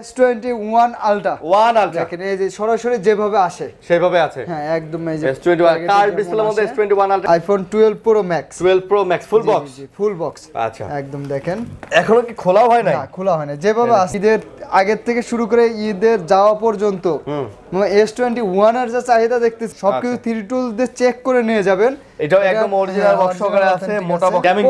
S21 Ultra দেখেন এই যে সরাসরি যেভাবে আসে সেভাবে আছে। হ্যাঁ একদম এই যে S21 কার ডিসপ্লের মধ্যে S21 Ultra iPhone 12 Pro Max full box. Full box আচ্ছা একদম দেখেন এখনো কি খোলা হয় নাই? না খোলা হয় না, যেভাবে ঈদের আগের থেকে শুরু করে ঈদের যাওয়া পর্যন্ত S21 এর যে চাহিদা দেখতেছি সবকিছু 3 টুল দিয়ে চেক করে নিয়ে যাবেন। এটাও একদম অরিজিনাল বক্স সহকারে আছে, মোটা box gaming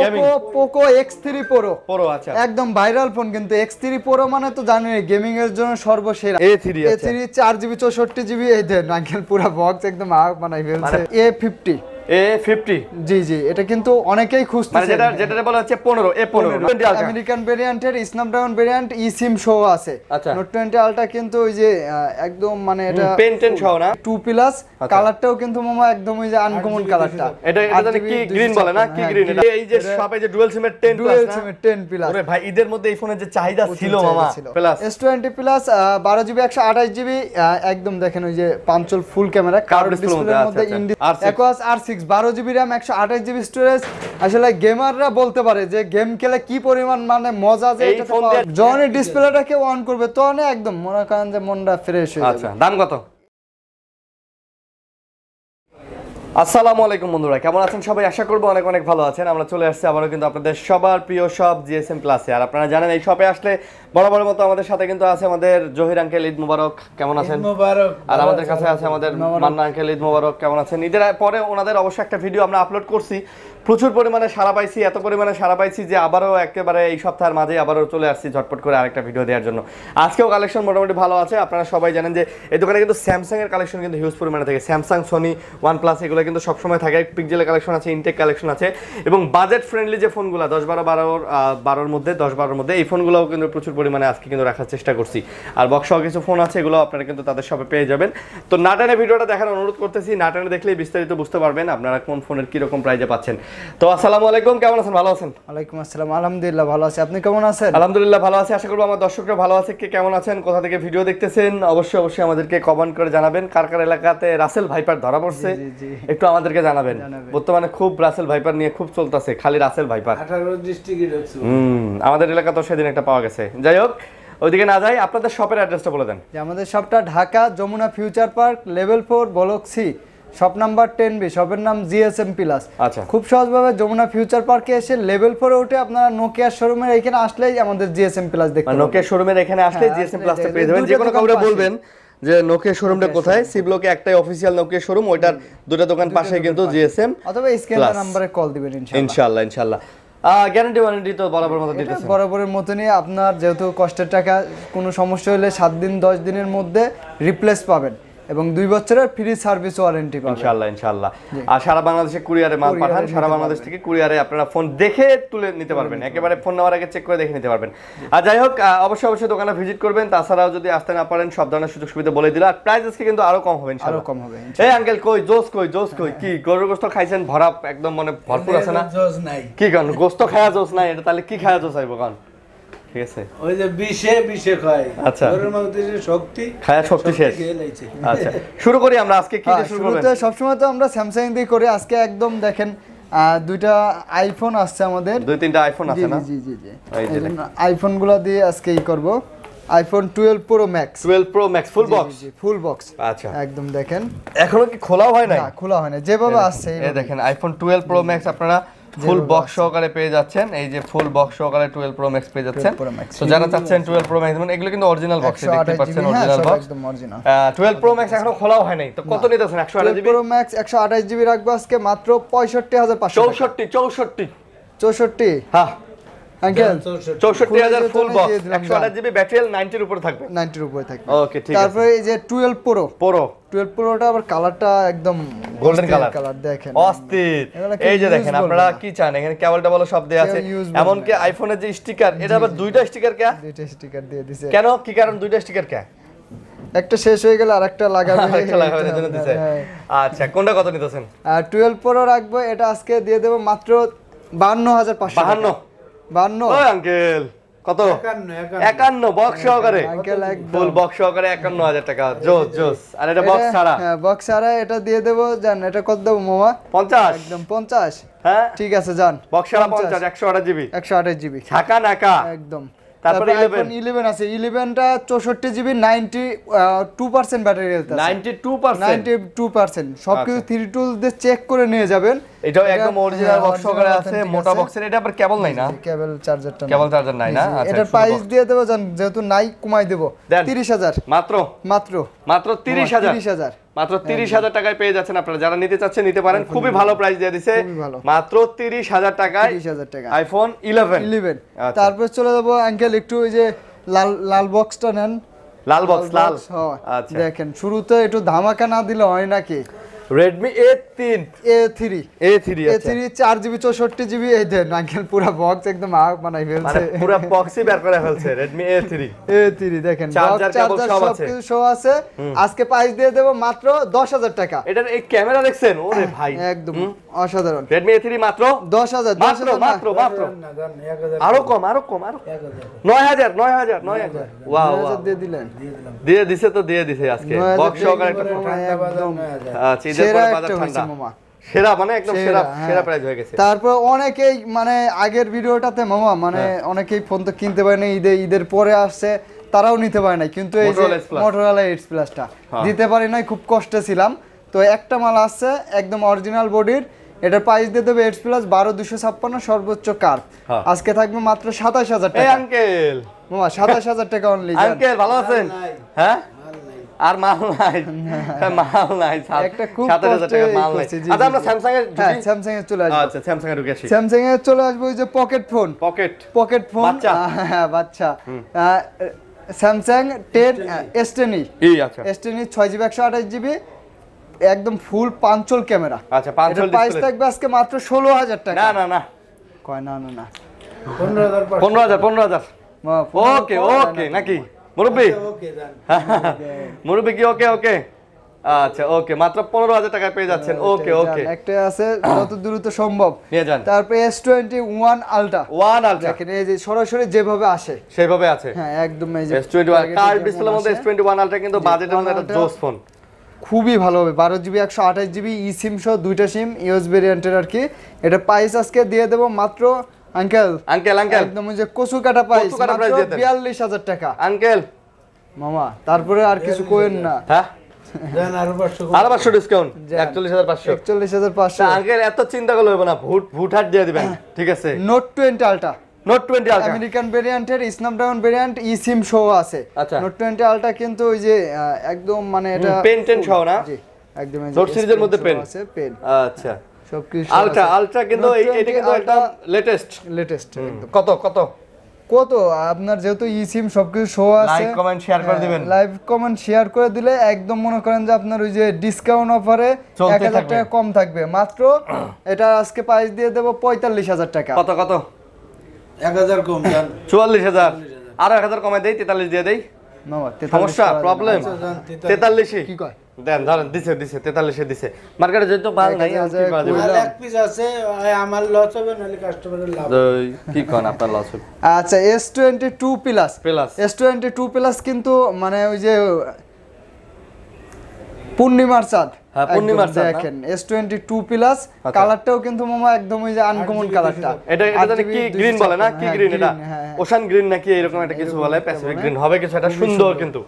Poco X3 Pro আচ্ছা একদম ভাইরাল ফোন, কিন্তু X3 Pro মানে তো জানেন গেমিং এর জন্য সর্বসেরা। A3 আছে, A3 4GB 64GB এই দেন আঙ্কেল পুরো বক্স একদম বানাই ফেলছে। A50 জি জি, এটা কিন্তু অনেকেই খুঁজতেছে, মানে যেটা বলা হচ্ছে 15 A15 আমেরিকান ভেরিয়েন্টের স্ন্যাপড্রাগন ভ্যারিয়েন্ট eSIM সহ আছে। Note 20 Ultra কিন্তু ওই যে একদম মানে এটা পেন সহ না 2 প্লাস, কালারটাও কিন্তু মামা একদম ওই যে আনকমন কালারটা। এটা জানি কি গ্রিন বলে না, কি গ্রিন এটা? এই যে সবে যে ডুয়াল সিমের 10 প্লাস না, 10 প্লাস। ওরে ভাই ঈদের মধ্যে এই ফোনের যে চাহিদা ছিল মামা plus S20 plus 12GB 128GB একদম দেখেন ওই যে পাঞ্চল ফুল ক্যামেরা কার্ভ ডিসপ্লের মধ্যে Aquos R6 12GB RAM 128GB storage. আসলে গেমাররা বলতে পারে যে গেম খেলে কি পরিমাণ মানে মজা যে এটা যখন ডিসপ্লেটাকে অন করবে তখন একদম মনে করেন যে মনটা ফ্রেশ হয়ে যাবে। আচ্ছা দাম কত? আসসালামু আলাইকুম বন্ধুরা, কেমন আছেন সবাই? আশা করবো অনেক অনেক ভালো আছেন। আমরা চলে আসছি আবারও কিন্তু আপনাদের সবার প্রিয় শপ জিএসএম প্লাসে। আর আপনারা জানেন এই শপে আসলে বরাবরের মতো আমাদের সাথে কিন্তু আছে আমাদের জহির আঙ্কেল। ঈদ মুবারক, কেমন আছেন? আর আমাদের কাছে আছে আমাদের মান্না আঙ্কেল। ঈদ মুবারক, কেমন আছেন? ঈদের পরে ওনাদের অবশ্যই একটা ভিডিও আমরা আপলোড করছি, প্রচুর পরিমাণে সাড়া পাইছি, এত পরিমাণে সাড়া পাইছি যে আবারও একেবারে এই সপ্তাহের মাঝে আবারও চলে আসছি ঝটপট করে আরেকটা ভিডিও দেওয়ার জন্য। আজকেও কালেকশন মোটামুটি ভালো আছে। আপনারা সবাই জানেন যে এই দোকানে কিন্তু স্যামসাং এর কালেকশন কিন্তু হিউজ পরিমাণে থাকে। স্যামসাং, সোনি, OnePlus এগুলো কিন্তু সবসময় থাকে। পিক্সেলের কালেকশন আছে, ইনটেক কালেকশন আছে, এবং বাজেট ফ্রেন্ডলি যে ফোনগুলো 10-12-12 মধ্যে 10-12 মধ্যে এই ফোনগুলোও কিন্তু প্রচুর পরিমাণে আজকে কিন্তু রাখার চেষ্টা করছি। আর বক্সও কিছু ফোন আছে, এগুলো আপনারা কিন্তু তাদের শপে পেয়ে যাবেন। তো নাটানে ভিডিওটা দেখার অনুরোধ করতেছি, নাটানে দেখলেই বিস্তারিত বুঝতে পারবেন আপনারা কোন ফোনের কিরকম প্রাইজে পাচ্ছেন। তো আসসালামু আলাইকুম, কেমন আছেন? ভালো আছেন? ওয়ালাইকুম আসসালাম, আলহামদুলিল্লাহ ভালো আছি। আপনি কেমন আছেন? আলহামদুলিল্লাহ ভালো আছি। আশা করব আমার দর্শকরা ভালো আছে। কে কেমন আছেন, কোথা থেকে ভিডিও দেখতেছেন অবশ্যই আমাদেরকে কমেন্ট করে জানাবেন। কার কার এলাকাতে রাসেল ভাইপার ধরা পড়ছে একটু আমাদেরকে জানাবেন। বর্তমানে খুব রাসেল ভাইপার নিয়ে খুব চলতেছে, খালি রাসেল ভাইপার 18 ডিস্ট্রিক্টে ঢুকছে। আমাদের এলাকা তো সেদিন একটা পাওয়া গেছে। যাই হোক, ওইদিকে না যাই, আপনাদের শপের অ্যাড্রেসটা বলে দেন। আমাদের শপটা Dhaka Jamuna future park level 4 block C, shop number 10B, শপের নাম জিএসএম প্লাস। আচ্ছা, খুব সহজভাবে যমুনা ফিউচার পার্কে এসে লেভেল 4 এ উঠে আপনারা নোকিয়া শোরুমের এখানে আসলেই আমাদের জিএসএম প্লাস দেখতে পাবেন। নোকিয়া শোরুমের এখানে আসলে জিএসএম প্লাসটা পেয়ে যাবেন। যে কোনো কাউকে বলবেন যে নোকিয়া শোরুমটা কোথায়, সি ব্লকে একটাই অফিশিয়াল নোকিয়া শোরুম, ওইটার দুটো দোকান পাশে কিন্তু জিএসএম, অথবা স্ক্যানার নম্বরে কল দিবেন ইনশাআল্লাহ। গ্যারান্টি ওয়ারেন্টি তো বরাবর মতো দিতেছেন? বরাবরের মতনই। আপনার যেহেতু কষ্টের টাকা, কোনো সমস্যা হলে 7 দিন 10 দিনের মধ্যে রিপ্লেস পাবেন এবং 2 বছরের ফ্রি সার্ভিস ওয়ারেন্টি পাবেন ইনশাআল্লাহ। আর সারা বাংলাদেশে কুরিয়ারে মাল পাঠান, সারা বাংলাদেশ থেকে কুরিয়ারে আপনারা ফোন দেখে তুলে নিতে পারবেন, একেবারে ফোন নেওয়ার আগে চেক করে দেখে নিতে পারবেন। আর যাই হোক, অবশ্যই দোকানে ভিজিট করবেন। তাছাড়াও যদি আসতে না পারেন সব ধরনের সুযোগ সুবিধা বলে দিল। আর প্রাইস আজকে কিন্তু আরো কম হবে ইনশাআল্লাহ, আরো কম হবে। এই আঙ্কেল কই জোস কই কি গরুর গোশত খাইছেন? ভরা একদম মানে ভরপুর আছে না? জোস নাই কি কারণ? গোশত খায়া জোস নাই, এটা তাহলে কি খায়া জোস আইবো কারণ? ঠিক আছে, ওই যে বিশে খায়। আচ্ছা, গরুর মাংসের শক্তি খায়া শক্তি শেষ। আচ্ছা, শুরু করি আমরা। আজকে কি দিয়ে শুরু করব? শুরুতে সবসময় তো আমরা স্যামসাং দিয়ে করি। আজকে একদম দেখেন দুইটা আইফোন আসছে আমাদের, 2-3টা আইফোন আছে না? জি আইফোনগুলো দিয়ে আজকে করব। IPhone 12 Pro Max full box আচ্ছা একদম দেখেন এখনো কি খোলা হয় নাই? না খোলা হয় না, যেভাবে আসছে এই দেখেন আইফোন 12 Pro Max আপনারা ফুল বক্স সহকারে পেয়ে যাচ্ছেন। এই যে ফুল বক্স সহকারে 12 Pro Max পেয়ে যাচ্ছেন। তো যারা চাচ্ছেন 12 Pro Max, মানে এগুলো কিন্তু অরিজিনাল বক্সে দেখতে পাচ্ছেন, অরিজিনাল বক্স একদম অরিজিনাল। 12 Pro Max এখনো খোলাও হয় নাই, তো কত নিতেছেন? 128GB Pro Max 128GB রাখবো আজকে মাত্র 65,500। 64 হ্যাঁ uncle 64,000 full box, 128GB battery 90 এর উপরে থাকবে, 90 এর উপরে থাকবে। ওকে ঠিক আছে। তারপরে এই যে 12 Proটা আবার কালারটা একদম গোল্ডেন কালার দেখেন অস্থির। এই যে দেখেন আপনারা কি চান, এখানে কেবলটা বলো সব দেয়া আছে, এমন কি আইফোনের যে স্টিকার, এটা আবার দুইটা স্টিকার কে? দুইটা স্টিকার দিয়ে দিয়েছে। কেন, কি কারণ দুইটা স্টিকার কে? একটা শেষ হয়ে গেল আরেকটা লাগাবে, আরেকটা লাগানোর জন্য দিয়েছে। আচ্ছা, কোনটা কত নিতেছেন? 12 Pro রাখবো, এটা আজকে দিয়ে দেব মাত্র 52,500। 52 ওই আঙ্কেল কত? 51 বক্স সহকারে, ফুল বক্স সহকারে 51,000 টাকা। জোস। আর এটা বক্স ছাড়া? হ্যাঁ বক্স ছাড়া এটা দিয়ে দেব। জান এটা কত দেব মামা? 50 একদম 50। হ্যাঁ ঠিক আছে জান, বক্স ছাড়া 50, 128GB ঢাকা নাকা একদম। তারপরে আইফোন 11 আছে, 11টা 64 জিবি 92% ব্যাটারি হেলথ আছে। 92% সবকিছু থ্রি টুলস দিয়ে চেক করে নিয়ে যাবেন। এটাও একদম অরিজিনাল বক্স সহকারে আছে, মোটা বক্সের। এটা আবার কেবল নাই না, কেবল চার্জারটা কেবল চার্জার নাই না। আচ্ছা, এটার প্রাইস দিয়ে দেব যেহেতু নাই কমাই দেব 30000 মাত্র মাত্র 30000 মাত্র 30000 টাকায় পেয়ে যাচ্ছেন আপনারা। যারা নিতে চাচ্ছেন নিতে পারেন, খুবই ভালো প্রাইস দিয়ে দিছে, মাত্র 30000 টাকায় আইফোন 11। তারপর চলে যাব আঙ্কেল একটু ওই যে লাল বক্সটা নেন। লাল বক্স, লাল। আচ্ছা দেখেন, শুরুতে একটু ধামাকা না দিলে হয় নাকি। Redmi A3 A3 4GB 64GB এই দেন আঙ্কেল, পুরো বক্স একদম বানাই ফেলছে, মানে পুরো বক্সই বের করে ফেলছে। Redmi A3 দেখেন, চার্জার কেবল সব আছে, সব আছে। আজকে প্রাইস দিয়ে দেব মাত্র 10000 টাকা। এটার এই ক্যামেরা দেখছেন, ওরে ভাই একদম অসাধারণ। Redmi A3 মাত্র 10000 মাত্র আরো কম 9000 ওয়াও দিয়ে দিছে তো দিয়ে দিছে আজকে বক্স সহকারে একটা। আচ্ছা ঈদের পরে বাজার ঠান্ডা, সেরা মানে একদম সেরা প্রাইস হয়ে গেছে। তারপর অনেকেই মানে আগের ভিডিওটাতে মামা মানে অনেকেই ফোন তো কিনতে পারে না, ঈদের পরে আসছে তারাও নিতে পারে না, কিন্তু এই যে Motorola Edge Plus-টা দিতে পারি নাই, খুব কষ্টে ছিলাম। তো একটা মাল আসছে একদম অরিজিনাল বডির, এটার প্রাইস দিয়ে দেবে Edge Plus 12256 সর্বোচ্চ কার্ভ। আজকে থাকবে মাত্র 27000 টাকা। আঙ্কেল মামা 27000 টাকা অনলি। আঙ্কেল ভালো আছেন? হ্যাঁ আর মাল নাই একটা খুব 7000 টাকা মাল নাই। আচ্ছা আমরা স্যামসাং এর স্যামসাং এ চলে আসবো। আচ্ছা স্যামসাং এ ঢুকে আসি। স্যামসাং এ চলে আসবো ওই যে পকেট ফোন বাচ্চা। হ্যাঁ বাচ্চা। স্যামসাং 10 S10e আচ্ছা S10e 6GB 128GB একদম ফুল পাঁচল ক্যামেরা। আচ্ছা পাঁচল প্রাইস থাকবে আজকে মাত্র 16000 টাকা। না কয় না 15000 ওকে নাকি মুরব্বি? মুরব্বি কি ওকে আচ্ছা ওকে মাত্র 15000 টাকায় পেয়ে যাচ্ছেন। ওকে একটা আছে যত দ্রুত সম্ভব নিয়ে যান। তারপর S21 Ultra দেখেন, এই যে সরাসরি যেভাবে আসে সেভাবে আছে। হ্যাঁ একদম এই যে S21 কার্ড ডিসপ্লের মধ্যে S21 Ultra কিন্তু বাজেটের মধ্যে একটা জোস ফোন, খুবই ভালো হবে। 12GB 128GB eSIM সহ দুইটা সিম ইউএস ভেরিয়েন্টের আর কি। এটা প্রাইস আজকে দিয়ে দেব মাত্র আঙ্কেল একদম ওই যে কচু কাটা প্রাইস মাত্র 42000 টাকা আঙ্কেল মামা। তারপরে আর কিছু কইেন না, হ্যাঁ আরো 500 ডিসকাউন্ট 41500 আঙ্কেল এত চিন্তা করলে হবে না, ভুট হাট দিয়ে দিবেন ঠিক আছে। Note 20 Ultra আমেরিকান ভেরিয়েন্টের স্ন্যাপড্রাগন ভেরিয়েন্ট eSIM সহ আছে। Note 20 Ultra কিন্তু ওই যে একদম মানে এটা পেন সহ না, জি একদম এই নোট সিরিজের মধ্যে পেন আছে পেন। আচ্ছা সবকিছু আলট্রা কিন্তু এটা কিন্তু একদম লেটেস্ট একদম। কত আপনার যেহেতু eSIM সবকিছু শো আছে, লাইক কমেন্ট শেয়ার করে দিবেন। লাইভ কমেন্ট শেয়ার করে দিলে একদম মনে করেন যে আপনার ওই যে ডিসকাউন্ট অফারে 1000 টাকা কম থাকবে মাত্র। এটা আজকে প্রাইস দিয়ে দেব 45000 টাকা। কত 1000 কম জান 44000 আর 1000 কমাই দেই, 43 দিয়ে দেই। মামা সমস্যা প্রবলেম 43 কি কয় দেন ধরেন দিছে 43 এ দিছে। মার্কেটে যেহেতু মাল নাই কি করা যাবে? এক পিস আছে, আমার লস হবে নালে কাস্টমারের লাভ। কি কোন আপনার লস হবে? আচ্ছা S22 প্লাস S22 প্লাস কিন্তু মানে ওই যে পূর্ণিমার চাঁদ, দেখেন S22 প্লাস কালারটাও কিন্তু মামা একদম ওই যে আনকমন কালারটা। এটা জানি কি গ্রিন বলে না, কি গ্রিন এটা? ওশান গ্রিন নাকি এরকম একটা কিছু বলে, প্যাসিফিক গ্রিন হবে কিছু, এটা সুন্দর কিন্তু।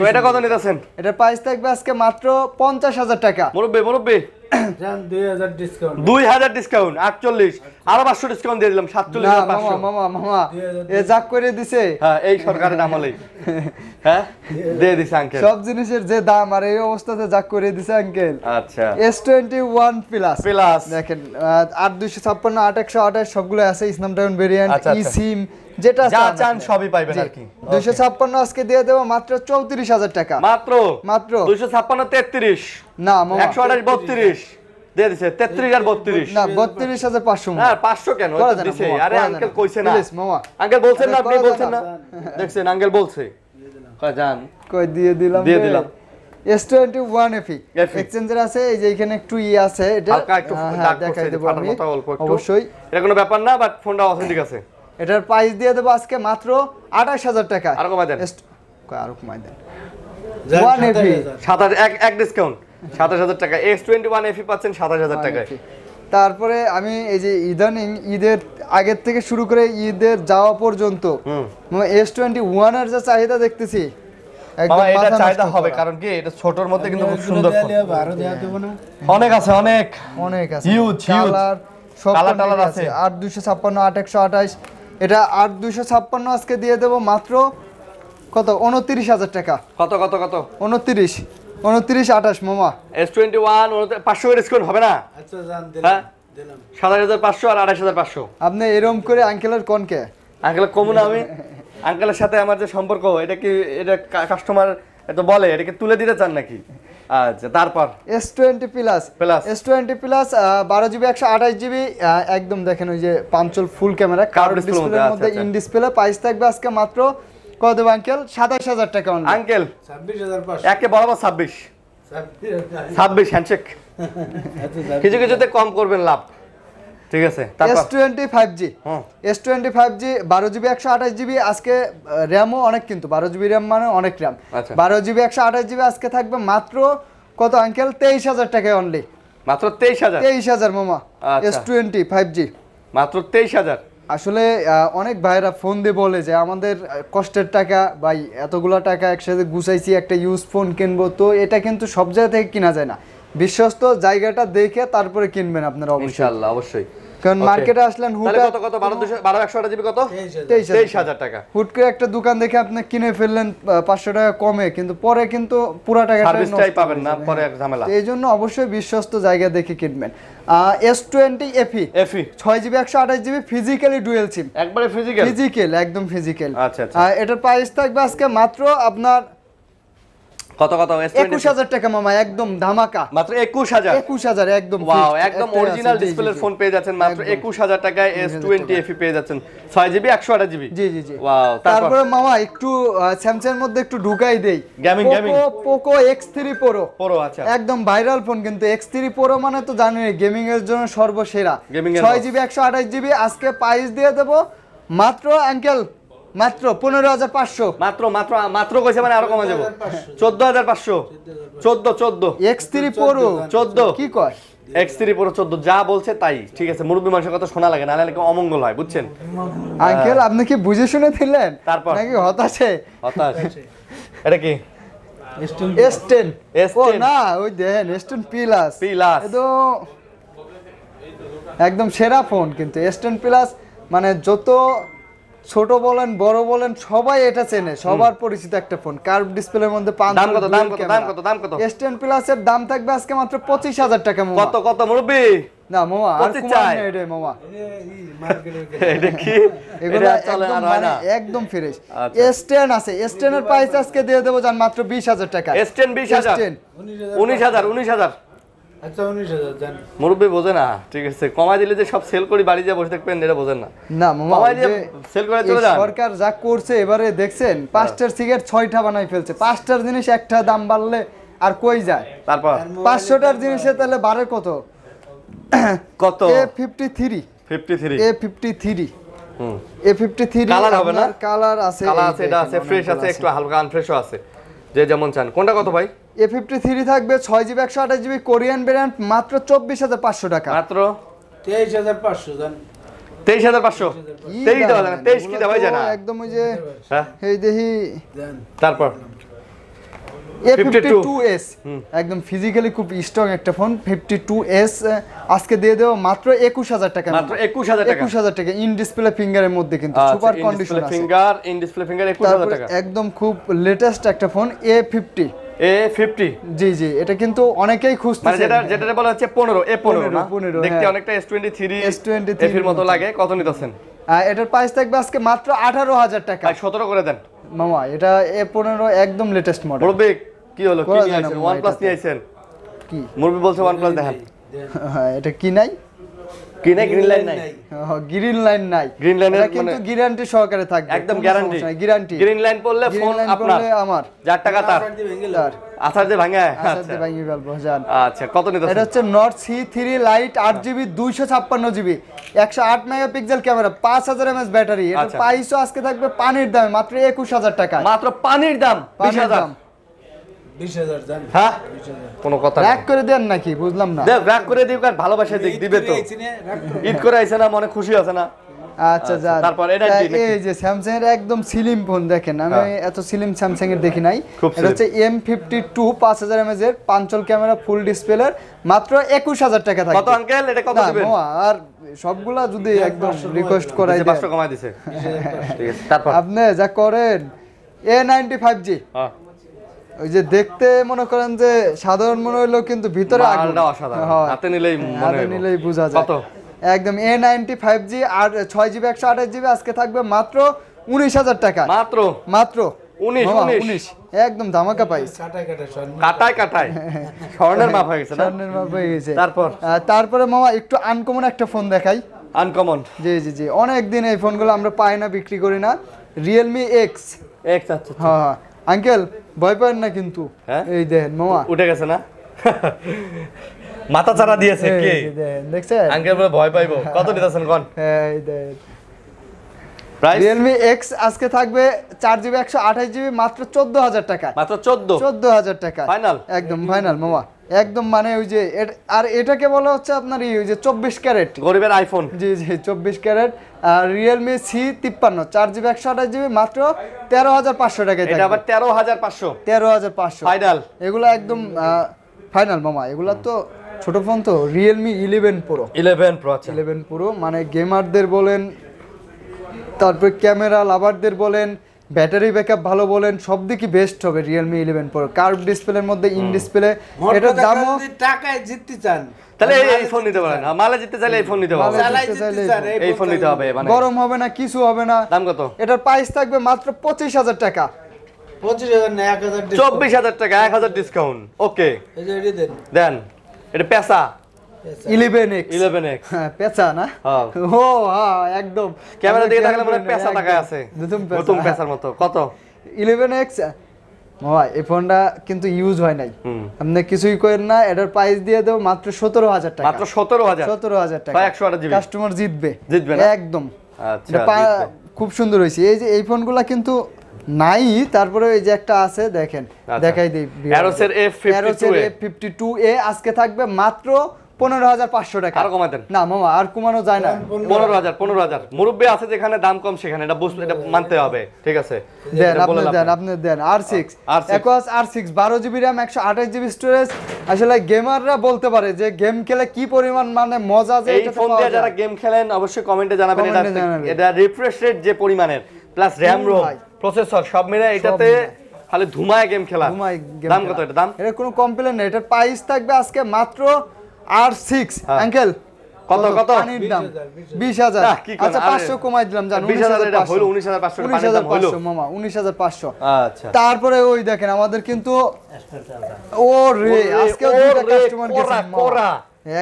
তো এটা কত নিতেছেন? এটা প্রাইস থাকবে আজকে মাত্র 50000 টাকা। মুরব্বি জান 2000 ডিসকাউন্ট 48 আরো 500 ডিসকাউন্ট দিয়ে দিলাম 47500। মামা এ যাক করে দিছে। হ্যাঁ এই সরকারের আমলেই হ্যাঁ দিয়ে দিছে আঙ্কেল, সব জিনিসের যে দাম আর এই অবস্থাতে যাক করে দিছে আঙ্কেল। আচ্ছা S21 প্লাস দেখেন 8256 8128 সবগুলো আছে, স্ন্যাপড্রাগন ভেরিয়েন্ট eSIM যেটা চান সবই পাইবেন আর কি। 256 আজকে দিয়ে দেব মাত্র 34000 টাকা। মাত্র 256 33 না মামা 128 32 দিয়ে দিছে 33 আর 32 না 32500 না 500 কেন দিছে? আরে আঙ্কেল কইছে না প্লিজ মামা, আঙ্কেল বলছেন না, আপনি বলছেন না, দেখছেন আঙ্কেল বলছে কয় জান কই দিয়ে দিলাম S21 FE এক্সচেঞ্জার আছে, এই যে এখানে একটু আছে, এটা একটু দেখাই দেব আমি অবশ্যই, এটা কোনো ব্যাপার না, বাট ফোনটা অথেন্টিক আছে। এটার প্রাইস দিয়ে দেব আজকে মাত্র 28000 টাকা। আর কমাই দেন, আরো কমাই দেন 1 FE 27 এক ডিসকাউন্ট 27000 টাকা। S21 FE পাচ্ছেন 27000 টাকায়। তারপরে আমি এই যে ইদানিং ঈদের আগের থেকে শুরু করে ঈদের যাওয়া পর্যন্ত S21 এর যে চাহিদা দেখতেছি একদম মামা এটা মাথা চাহিদা নষ্ট হবে করা। কারণ কি এটা ছোটর মধ্যে কিন্তু খুব সুন্দর ফোন। আরো দেওয়া দেবো না অনেক আছে অনেক অনেক আছে Huge, huge. কালার সব Color কোয়ালিটি টালার আছে আছে। 8256 8128 এটা 8256 আজকে দিয়ে দেব মাত্র কত 29000 টাকা কত কত কত 29 2928 মামা S21 500 এর ডিসকাউন্ট হবে না? আচ্ছা জান হ্যাঁ দিলাম 7500 আর 28500। আপনি এরকম করে আঙ্কেলের কোনকে আঙ্কেল কমু না আমি আঙ্কেলের সাথে আমার যে সম্পর্ক এটা কি এটা কাস্টমার এত বলে এটাকে তুলে দিতে চান নাকি? আচ্ছা তারপর S20 plus Plus। S20 plus 12GB 128GB একদম দেখেন ওই যে পাঞ্চল ফুল ক্যামেরা কার্ভ display ডিসপ্লের মধ্যে, মধ্যে আচ্ছা, ইন ডিসপ্লে প্রাইস থাকবে আজকে মাত্র কত দেব আঙ্কেল 27000 টাকা অনলি আঙ্কেল 26500 একে বরাবর 26 26 হ্যান্ডশেক কিছু কিছুতে কম করবেন লাভ ঠিক আছে তারপর S20 5G হুম। S20 5G 12GB 128GB আজকে র্যামও অনেক কিন্তু 12GB র্যাম মানে অনেক র্যাম আচ্ছা। 12GB 128GB আজকে থাকবে মাত্র কত আঙ্কেল 23000 টাকায় অনলি মাত্র 23000 23000 মামা আচ্ছা। S20 5G মাত্র 23000 আসলে অনেক ভাইরা ফোন দিয়ে বলে যে আমাদের কষ্টের টাকা ভাই এতগুলা টাকা একসাথে গুছাইছি একটা ইউজ ফোন কিনবো তো এটা কিন্তু সব জায়গা থেকে কিনা যায় না বিশ্বস্ত জায়গাটা দেখে তারপরে কিনবেন আপনারা অবশ্যই ইনশাআল্লাহ অবশ্যই কারণ Okay. মার্কেটে আসলেন তাহলে হুট কত কত 12 জিবি কত 23000 টাকা হুট করে একটা দোকান দেখে আপনি কিনে ফেললেন 500 টাকা কমে কিন্তু পরে কিন্তু পুরো টাকাটা সার্ভিসটাই পাবেন না পরে এক ঝামেলা এই জন্য অবশ্যই বিশ্বস্ত জায়গা দেখে কিনবেন S20 FE এফি 6GB 128GB physically dual SIM একবারে ফিজিক্যাল ফিজিক্যাল একদম ফিজিক্যাল আচ্ছা, আচ্ছা। এটার প্রাইস থাকবে আজকে মাত্র আপনার কত কত S20 21000 টাকা মামা একদম ধামাকা মাত্র 21000 21000 একদম ওয়াও fixed, একদম একটাই অরিজিনাল আছে, জি, জি, ডিসপ্লের জি। ফোন পেয়ে যাচ্ছেন মাত্র একদম। 21000 টাকায় S20 FE পেয়ে যাচ্ছেন 6GB 128GB জি জি জি ওয়াও তারপর তারপরে মামা একটু স্যামসাং এর মধ্যে একটু ঢুকাই দেই Gaming, gaming। Poco X3 Pro পুরো আচ্ছা একদম ভাইরাল ফোন কিন্তু X3 Pro মানে তো জানেন গেমিং এর জন্য সর্বসেরা Gaming এর 6GB 128GB আজকে প্রাইস দিয়ে দেব মাত্র আঙ্কেল মাত্র 15500 মাত্র মাত্র মাত্র কইছে মানে আরো কমে যাব 14500 14 X3 Pro 14 কি কয় X3 Pro 14 যা বলছে তাই ঠিক আছে মুরব্বি মানুষের কথা শোনা লাগে না নাহলে কি অমঙ্গল হয় বুঝছেন আঙ্কেল আপনি কি বুঝে শুনে দিলেন তারপর? নাকি হতাশে হতাশ এটা কি S10 S10 ও না ওই দেখেন S10 প্লাস Plus। তো একদম সেরা ফোন কিন্তু S10 প্লাস মানে যত ছোট বলেন বড় বলেন সবাই এটা চেনে সবার পরিচিত একটা ফোন কার্ভ ডিসপ্লের মধ্যে দাম কত দাম কত দাম কত দাম কত S10 প্লাস এর দাম থাকবে আজকে মাত্র 25000 টাকা মামা কত কত মুরব্বি না মামা আর 25 কমাই চাই। না এটা মামা এটা কি এগুলো এটা চলে একদম আর হয় মানে না একদম ফ্রেশ আচ্ছা। S10 আছে S10 এর প্রাইস আজকে দিয়ে দেবো জান মাত্র 20000 টাকা S10 20000 19000 আচ্ছা 19000 জান মুরব্বি বোঝে না ঠিক আছে কমাই দিলে যে সব সেল করি বাড়ি যা বসে থাকবেন এটা বোঝেন না না মামা কমাই ওই দিয়ে যে সেল করে এই চলে যান সরকার যা করছে এবারে দেখছেন পাঁচটার সিগারেট 6টা বানাই ফেলছে পাঁচটার জিনিস একটা দাম বাড়লে আর কই যায় তারপর 500টার জিনিসে তাহলে বাড়ে কত কত A53 53 A53 হুম A53 Colour হবে না? কালার আছে কালার এই আছে এটা দেখেন, আছে ফ্রেশ অনেকগুলো আছে একটু হালকা আনফ্রেশও আছে যে যেমন চান কোনটা কত ভাই A53 থাকবে 6GB 128GB কোরিয়ান ভ্যারিয়েন্ট মাত্র 24500 টাকা মাত্র 23500 জান 23500 23 দেওয়া যায় না 23 কি দেওয়া যায় না একদম ওই যে হ্যাঁ এই দেখি জান তারপর A52s একদম ফিজিক্যালি খুব স্ট্রং একটা ফোন 52s আজকে দিয়ে দেব মাত্র 21000 টাকা মাত্র 21000 টাকা 21000 টাকা ইন ডিসপ্লে ফিঙ্গারের মধ্যে কিন্তু সুপার কন্ডিশন আছে ইন ডিসপ্লে ফিঙ্গার 21000 তারপরে টাকা একদম খুব লেটেস্ট একটা ফোন A50 A50 জি জি এটা কিন্তু অনেকেই মানে খুঁজতেছে যেটা বলা হচ্ছে 15 A15 না 15 দেখতে হ্যাঁ। অনেকটা S23 S23 এর মতো লাগে কত নিতেছেন এটার প্রাইস থাকবে আজকে মাত্র 18000 টাকা ভাই 17 করে দেন মামা এটা A15 একদম লেটেস্ট মডেল মুরব্বি কি হলো কি করা নিয়ে যায় না আইছেন মামা OnePlus এটাতে। নিয়ে আইছেন কি মুরব্বি বলছে OnePlus দেখেন হ্যাঁ এটা কি নাই কি নাই গ্রিন লাইন নাই গ্রিন লাইন নাই Green line এর এটা কিন্তু মানে- গ্যারান্টি সহকারে থাকবে একদম গ্যারান্টি গ্যারান্টি গ্রিন লাইন পড়লে ফোন আপনার আমার যার টাকা তার কার্ড দিয়ে ভেঙে তার আসার যে ভাঙে আচ্ছা আচ্ছা ভাঙি ফেলবো জান আচ্ছা কত নিতেছেন এটা হচ্ছে not C3 light 8GB 256GB 108 megapixel camera 5000 mAh battery এটা আচ্ছা। প্রাইসও আজকে থাকবে পানির দামে মাত্র 21000 টাকা মাত্র পানির দাম পানির 20000 দাম 20000 জান হ্যাঁ 20000 কোনো কথা রাগ নেই করে দেন নাকি বুঝলাম না দেখ রাগ করে দিও কার ভালোবাসা দিক দিবে তো ঈদ করে আইছে না মনে খুশি আছে না আচ্ছা যা তারপর এটা তা কি নাকি? এই যে স্যামসাং এর একদম স্লিম ফোন দেখেন, আমি এত স্লিম স্যামসাং এর দেখি নাই। খুব এটা হচ্ছে M52 5000 mAh এর পাঞ্চল ক্যামেরা ফুল ডিসপ্লে, মাত্র 21000 টাকা থাকবে। কত আঙ্কেল এটা কত না, দিবেন? মামা, আর সবগুলা যদি একদম রিকোয়েস্ট করাই দেন 500 কমায় দিছে ঠিক আছে তারপর আপনি যা করেন A95G, হ্যাঁ ওই যে দেখতে মনে করেন যে সাধারণ মনে হইলো, কিন্তু ভিতরে আগুন। মালটা অসাধারণ হ্যাঁ, হাতে নিলেই মনে হাতে হয় নিলেই বোঝা যায়। কত একদম A95G আর 6GB 128GB আজকে থাকবে মাত্র 19000 টাকা। মাত্র মাত্র 19 মামা, 19 19 একদম ধামাকা প্রাইস। কাটায় কাটায় স্বর্ণ। কাটায় কাটায় স্বর্ণের মাপ হয়ে গেছে না স্বর্ণের মাপ হয়ে গেছে। তারপর তারপরে মামা একটু আনকমন একটা ফোন দেখাই। আনকমন জি জি জি, অনেক দিন এই ফোনগুলো আমরা পাই না, বিক্রি করি না। Realme X। আচ্ছা আচ্ছা হ্যাঁ আঙ্কেল ভয় পান না কিন্তু, হ্যাঁ? এই দেখেন মামা, উঠে গেছে না মাথা চারা দিয়েছে এই কে যে দেখেন, দেখছেন? আঙ্কেল বলে ভয় পাইবো কত দিতেছেন কোন এই দেখেন প্রাইস Realme X আজকে থাকবে 4GB 128GB মাত্র 14000 টাকা। মাত্র 14 14000 টাকা Final? একদম ফাইনাল মামা, একদম মানে ওই যে আর এটাকে বলা হচ্ছে আপনার ওই যে 24 ক্যারেট। গরিবের আইফোন জি জি 24 ক্যারেট। আর Realme C53 4GB 128GB মাত্র 13500 টাকায় এটা আবার 13500 13500 ফাইনাল এগুলো একদম ফাইনাল মামা। এগুলা তো ছোট ফোন, তো Realme 11 Pro 11 প্রো আছে 11 Pro মানে গেমারদের বলেন, তারপর ক্যামেরা লাভারদের বলেন, ব্যাটারি ব্যাকআপ ভালো বলেন, সব দিকই বেস্ট হবে Realme 11 Pro। কার্ভ ডিসপ্লের মধ্যে ইন ডিসপ্লে, মোট এটার কথা দামও যদি টাকায় জিততে চান তাহলে এই ফোন নিতে পারেন মালে জিততে চাইলে এই ফোন নিতে মালে পারবেন চালাই জিততে জিততে চাইলে চান এই ফোন নিতে হবে মানে গরম হবে না, কিছু হবে না। দাম কত এটার প্রাইস থাকবে মাত্র 25000 টাকা। 25000 না 1000 24000 টাকা 1000 ডিসকাউন্ট ওকে এই যে এটি দেন দেন এটা পেসা 11X 11x হ্যাঁ পেঁচা না, হ্যাঁ ও হ্যাঁ একদম ক্যামেরা দিকে তাকালে মনে হয় একদম, পেসা টাকায় আছে নতুন নতুন পেসার মতো কত 11X ভাই এই ফোনটা কিন্তু ইউজ হয় নাই, হুম আপনি কিছুই করেন না। এটার প্রাইস দিয়ে দেব মাত্র 17000 টাকা। মাত্র 17000 17000 টাকা প্রায় 128 জিবি কাস্টমার জিতবে জিতবে না? একদম। আচ্ছা এটা খুব সুন্দর হয়েছে। এই যে এই ফোনগুলা কিন্তু নাই, তারপরে এই যে একটা আছে দেখেন, দেখাই দিই। Aeros এর F52A F52A আজকে থাকবে মাত্র 15500 টাকা। আর কমাতেন না মামা আর কমানো যায় না। 15000 মুরব্বি আছে যেখানে দাম কম সেখানে এটা বুঝলে এটা মানতে হবে ঠিক আছে দেন এটা বলে লাভ নাই। আপনি দেন R6 R6 Aquos R6 12GB RAM 128GB storage. আসলে গেমাররা বলতে পারে যে গেম খেলে কি পরিমাণ মানে মজা যে এই এটাতে ফোন পাওয়া দিয়ে যায়। যারা গেম খেলেন অবশ্যই কমেন্টে জানাবেন এটা Comment এ জানাবেন। এটা রিফ্রেশ রেট যে পরিমাণের প্লাস র‍্যাম রোম ভাই। প্রসেসর সব মিলে এটাতে খালি ধুমায় গেম খেলা ঘুমাই game দাম খেলা। কত এটা দাম এটা কোনো কমপ্লেন নেই। এটার প্রাইস থাকবে আজকে মাত্র R6 হ্যাঁ। আঙ্কেল কত কত পানির দাম 20000। না, কি কোন? আচ্ছা আরে, 500 কমাই দিলাম জান 20000 এটা হলো 19500 এর পানির দাম হলো 19500 মামা 19500। আচ্ছা তারপরে ওই দেখেন আমাদের কিন্তু ও রে আজকে ওরে, দুইটা কাস্টমার কোরা, গেছে কোরা।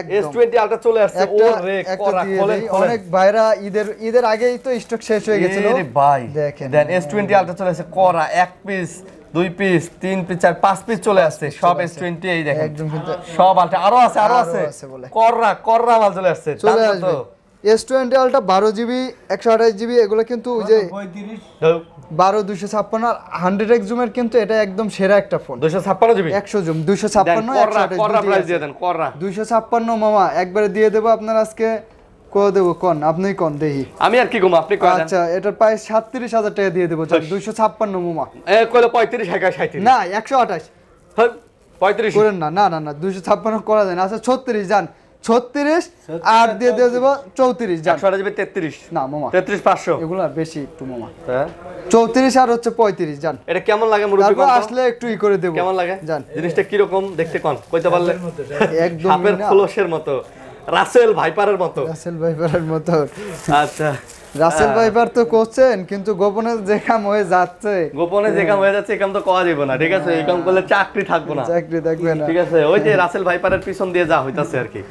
একদম। S20 আলট্রা চলে আসছে একটা ওরে একটা কোরা দিয়ে খোলেন দেই। খোলেন অনেক ভাইরা ঈদের আগেই তো স্টক শেষ হয়ে গেছিল। এরে ভাই দেখেন। দেন S20 আলট্রা চলে আসছে কোরা 1 পিস 2 পিস 3 পিস 4 5 পিস চলে আসছে সব S20 এই দেখেন একদম কিন্তু সব আলট্রা আরো আছে আরো আছে আছে বলে। কোরা মাল চলে আসছে চলে দাম আসবে কত? S20 আলট্রা 12GB 128GB এগুলো কিন্তু ওই যে 35 দাও, 12256 আর 100x জুমের কিন্তু এটা একদম সেরা একটা ফোন। 256 জিবি 100 জুম দেন 256 কোরা 128 প্রাইস দিয়ে দেন কোরা 256 মামা একবারে দিয়ে দেবো আপনার আজকে করে দেবো কোন আপনি কোন দেখি। আমি আর কি ঘুমা আপনি কয় দেন আচ্ছা এটার প্রাইস 37000 টাকা দিয়ে দেবো 256 মামা। এ কইলো 35 37 না 128 হ্যাঁ 35 করেন না না না না 256 করা যায় না। আচ্ছা 36 যান 36 আর দিয়ে দেবো 34 যান 128 জিবি 33 না মামা 33500 এগুলো বেশি একটু মামা। হ্যাঁ 34 আর হচ্ছে 35 যান। এটা কেমন লাগে মুরব্বি তারপর কোন তো? আসলে একটু ই করে দেবো কেমন লাগে যান জিনিসটা কি রকম দেখতে কোন কইতে পারলে একদম সাপের খোলসের মতো রাসেল ভাইপারের মতো রাসেল ভাইপারের মতো। আচ্ছা রাসেল ভাইপার তো করছেন কিন্তু গোপনে যে কাম হয়ে যাচ্ছে গোপনে যে কাম হয়ে যাচ্ছে এই কাম তো করা যাবে না ঠিক আছে এই কাম করলে চাকরি থাকবো না চাকরি থাকবে না। ঠিক আছে ওই যে রাসেল ভাইপারের পিছন দিয়ে যা হইতাছে আর কি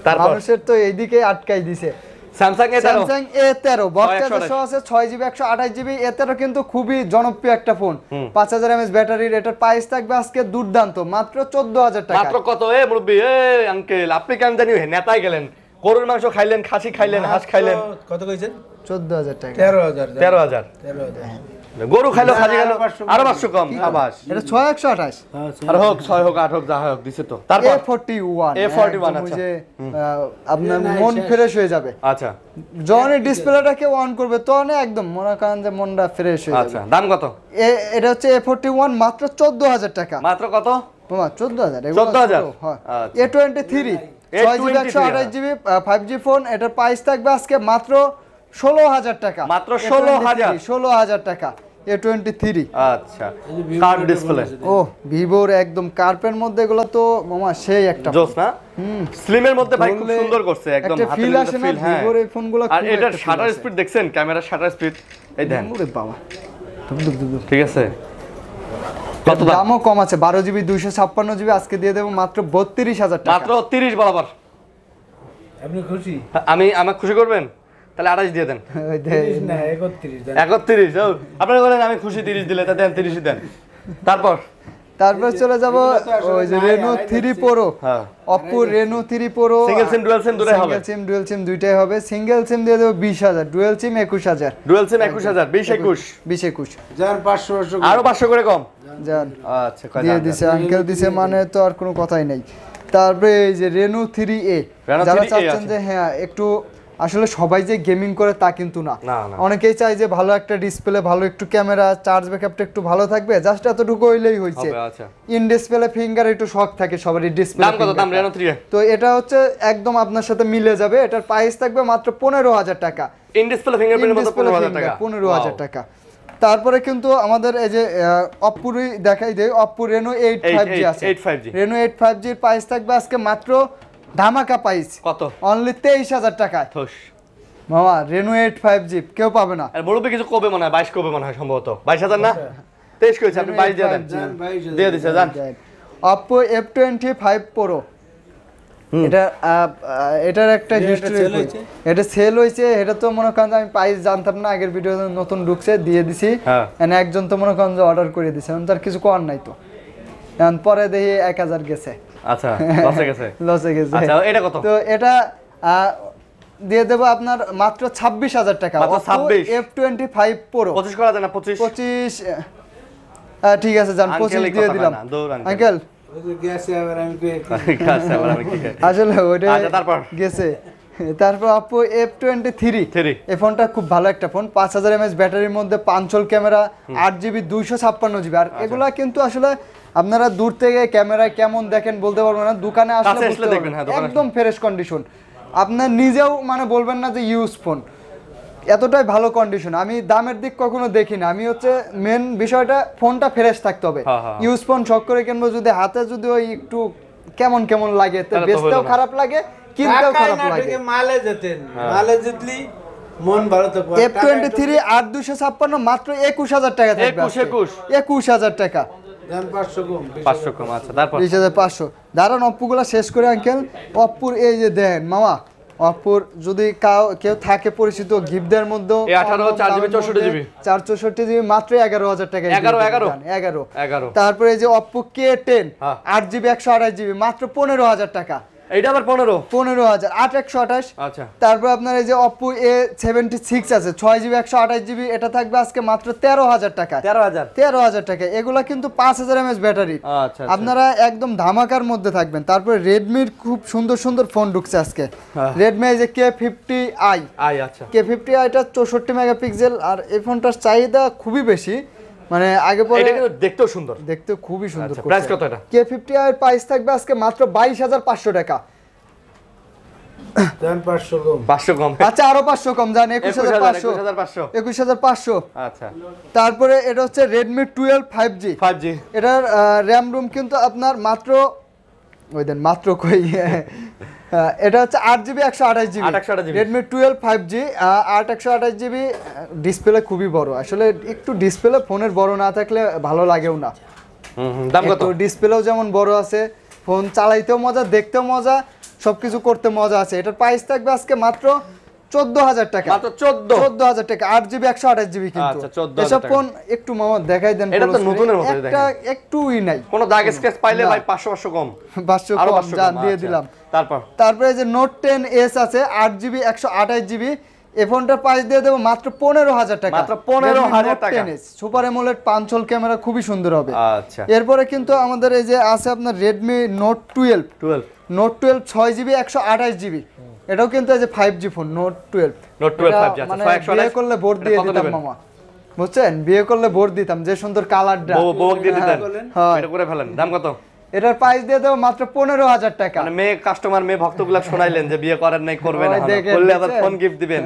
তারপর মানুষের তো এইদিকে আটকাই দিছে। স্যামসাং এ তেরো স্যামসাং A13 বক্স 128 আছে 6GB 128GB A13 কিন্তু খুবই জনপ্রিয় একটা ফোন 5000 mAh ব্যাটারির। এটার প্রাইস থাকবে আজকে দুর্দান্ত মাত্র 14000 টাকা। মাত্র কত এ মুরব্বি এ আঙ্কেল আপনি কেন জানি নেতায় গেলেন গরুর মাংস খাইলেন খাসি খাইলেন হাঁস খাইলেন কত কইছেন 14000 টাকা 13000 13000 13000 গরু খাইলো খাজি খাইলো আরো 500 কম আবাস এটা 6128 আর হোক 6 হোক 8 হোক যা হোক দিছে তো তারপর A41 আচ্ছা যে আপনার মন ফ্রেশ হয়ে যাবে আচ্ছা যখন এই ডিসপ্লেটাকে অন করবে তখন একদম মনে করেন যে মনটা ফ্রেশ হয়ে যাবে আচ্ছা দাম কত এটা হচ্ছে A41 মাত্র 14000 টাকা মাত্র কত মামা 14000 14,000 হ্যাঁ আচ্ছা। A23 6GB 128GB 5G phone এটার প্রাইস থাকবে আজকে মাত্র 16000 টাকা মাত্র 16,000 16000 টাকা A23 আচ্ছা কার্ভ ডিসপ্লে ও ভিভোর একদম কার্পের মধ্যে এগুলো তো মামা সেই একটা জোস না স্লিমের মধ্যে ভাই খুব সুন্দর করছে একদম একটা হাতে ফিল নিতে আসে না feel, হ্যাঁ। ভিভোর এই ফোনগুলো আর এটার শাটার স্পিড দেখছেন ক্যামেরার শাটার স্পিড এই দেন ওরে বাবা ঠিক আছে কত দাম দামও কম আছে 12GB 256GB আজকে দিয়ে দেবো মাত্র 32000 টাকা মাত্র 30 বরাবর আপনি খুশি? আমি আমাকে খুশি করবেন তাহলে 28 দিয়ে দেন ওই দে- 30 না 31 দেন। 31 ও আপনারা বলেন আমি খুশি 30 দিলে তা দেন 30 দেন তারপর তারপর চলে যাব ওই যে Reno 3 Pro হ্যাঁ Oppo Reno 3 Pro সিঙ্গেল সিম ডুয়াল সিম দুটোই হবে সিঙ্গেল সিম ডুয়াল সিম দুইটাই হবে সিঙ্গেল সিম দিয়ে দেবো 20000 ডুয়াল সিম 21000 ডুয়াল সিম 21000 20 21 20-21 যান 500 আরো 500 করে কম যান আচ্ছা কয় দিয়ে দাম দিছে আঙ্কেল দিছে মানে তো আর কোনো কথাই নাই তারপরে এই যে Reno 3A Reno যারা 3A চাচ্ছেন আছে। যে হ্যাঁ একটু আসলে সবাই যে গেমিং করে তা কিন্তু না না, না। অনেকেই চায় যে ভালো একটা ডিসপ্লে ভালো একটু ক্যামেরা চার্জ ব্যাকআপটা একটু ভালো থাকবে জাস্ট এতটুকু হইলেই হইছে হবে আচ্ছা ইন ডিসপ্লে ফিঙ্গার একটু শক থাকে সবারই ডিসপ্লে দাম কত দাম Reno 3 তো এটা হচ্ছে একদম আপনার সাথে মিলে যাবে এটার প্রাইস থাকবে মাত্র 15000 টাকা ইন ডিসপ্লে ফিঙ্গারপ্রিন্টের মতো 15000 টাকা 15000 টাকা তারপরে কিন্তু আমাদের এই যে অপ্পোরই দেখাই দেই Oppo Reno 8 5G আছে 8 5G Reno 8 5G এর প্রাইস থাকবে আজকে মাত্র ধামাকা প্রাইস কত অনলি 23000 টাকায় থুস মামা Reno 8 5G কেউ পাবে না আর মুরব্বি কিছু কবে মনে হয় 22 কবে মনে হয় সম্ভবত 22000 না 23 কইছে আপনি 22 দিয়ে দেন যান 22 দিয়ে দিছে জান Oppo F25 Pro এটার একটা হিস্ট্রি sell হয়েছে? এটা সেল হয়েছে এটা তো মনে করেন যে আমি প্রাইস জানতাম না আগের ভিডিও নতুন ঢুকছে দিয়ে দিছি হ্যাঁ। এনে একজন তো মনে করেন যে অর্ডার করে দিছে এখন তার কিছু করার নাই তো এখন পরে দেখি 1000 গেছে আচ্ছা লসে গেছে লসে গেছে আচ্ছা এটা কত তো এটা দিয়ে দেবো আপনার মাত্র 26000 টাকা মাত্র 26? F25 Pro 25 করা যায় না 25 25 ঠিক আছে যান আঙ্কেল 25 এই দিয়ে কথা দিলাম কয় না, দৌড় আঙ্কেল। আঙ্কেল ওই যে গেছে আবার আমি আচ্ছা আবার আমি কি খাই? আসলে ওইটা আচ্ছা, তারপর? গেছে তারপর Oppo F23 Three। এই ফোনটা খুব ভালো একটা ফোন 5000 mAh ব্যাটারির মধ্যে 5 ক্যামেরা 8GB 256GB আর আচ্ছা। এগুলা কিন্তু আসলে আপনারা দূর থেকে ক্যামেরায় কেমন দেখেন বলতে পারবেন না দোকানে আসলে কাছে আসলে বুঝতে দেখবেন, হ্যাঁ, পারবেন। দোকানে একদম ফ্রেশ কন্ডিশন আপনার নিজেও মানে বলবেন না যে ইউজ ফোন এতটাই ভালো কন্ডিশন আমি দামের দিক কখনো দেখি না আমি হচ্ছে মেন বিষয়টা ফোনটা ফ্রেশ থাকতে হবে হ্যাঁ, হ্যাঁ। ইউজ ফোন শখ করে কিনবো যদি হাতে যদি ওই একটু কেমন কেমন লাগে তো তাহলে তো বেচতেও হলো না। খারাপ লাগে কিনতেও টাকায় খারাপ না লাগে ঢুকে মালে যেতেন মালে জিতলি মন ভালো থাকবে F23 8256 মাত্র 21000 টাকা থাকবে 21। 21000 টাকা যান 500 কম 500 কম আচ্ছা তারপর 20500 দাঁড়ান অপ্পোগুলো শেষ করে আঙ্কেল অপ্পোর এই যে দেন মামা অপ্পোর যদি কেউ থাকে পরিচিত গিফটদের মধ্যে এই 18 4GB 64GB 464GB মাত্র 11000 টাকা 11 তারপরে এই যে Oppo K10 হ্যাঁ। 8GB 128GB মাত্র 15000 টাকা এইটা আবার 15 15000 8128 আচ্ছা তারপর আপনার এই যে Oppo A76 আছে 6GB 128GB এটা থাকবে আজকে মাত্র 13000 টাকা 13000 টাকা এগুলা কিন্তু 5000 mAh ব্যাটারি আচ্ছা আপনারা একদম ধামাকার মধ্যে থাকবেন তারপরে রেডমির খুব সুন্দর সুন্দর ফোন ঢুকছে আজকে রেডমি এই যে K50i আই আচ্ছা K50i টা 64 মেগাপিক্সেল আর এই ফোনটার চাহিদা খুবই বেশি মানে আগে পরে এটা কিন্তু দেখতেও সুন্দর দেখতে খুবই সুন্দর আচ্ছা প্রাইস কত এটা K50i এর প্রাইস থাকবে আজকে মাত্র 22500 টাকা যান 500 কম 500 কম আচ্ছা আরো 500 কম জান 21500 21500 21500 আচ্ছা তারপরে এটা হচ্ছে Redmi 12 5G 5G এটার র্যাম রুম কিন্তু আপনার মাত্র ওই দেন মাত্র কই এটা হচ্ছে 8GB 128GB 128GB Redmi 12 5G 128GB display খুবই বড় আসলে একটু ডিসপ্লে ফোনের বড় না থাকলে ভালো লাগেও না দাম কত তো ডিসপ্লেও যেমন বড় আছে ফোন চালাইতেও মজা দেখতেও মজা সবকিছু করতে মজা আছে এটার প্রাইস থাকবে আজকে মাত্র 14000 টাকা মাত্র 14000 টাকা 8GB 128GB কিন্তু আচ্ছা, 14,000 এসব টাকা। ফোন একটু মামা দেখাই দেন এটা তো close করে। নতুনের মতোই একটা একটুই নাই কোন দাগ স্ক্র্যাচ পাইলে না। ভাই 500 কম 500 আরো কম 500 জান কম, দিয়ে আচ্ছা। দিলাম তারপর তারপরে যে Note 10s আছে 8GB 128GB এই ফোনটার প্রাইস দিয়ে দেবো মাত্র 15,000 টাকা, মাত্র 15,000 টাকা। সুপার অ্যামোলেড 5 হোল ক্যামেরা, খুবই সুন্দর হবে। আচ্ছা, এরপরে কিন্তু আমাদের এই যে আছে আপনার রেডমি নোট 12 6GB 128GB, এটাও কিন্তু এই যে 5G ফোন নোট 12 5G, আচ্ছা, মানে 128 বিয়ে করলে ভোট দিয়ে এটা কত দিতাম নেবেন? মামা, বুঝছেন, বিয়ে করলে ভোট দিতাম, যে সুন্দর কালারটা বউ দিয়ে দিতেন, হ্যাঁ। এটা করে ফেলেন। দাম কত? এটার প্রাইস দিয়ে দেবো মাত্র 15,000 টাকা। মানে মেয়ে কাস্টমার, মেয়ে ভক্তগুলা শোনাইলেন যে বিয়ে করেন নাই, করবেন ওই না, দেখেন, করলে আবার দেখছেন? ফোন গিফট দিবেন।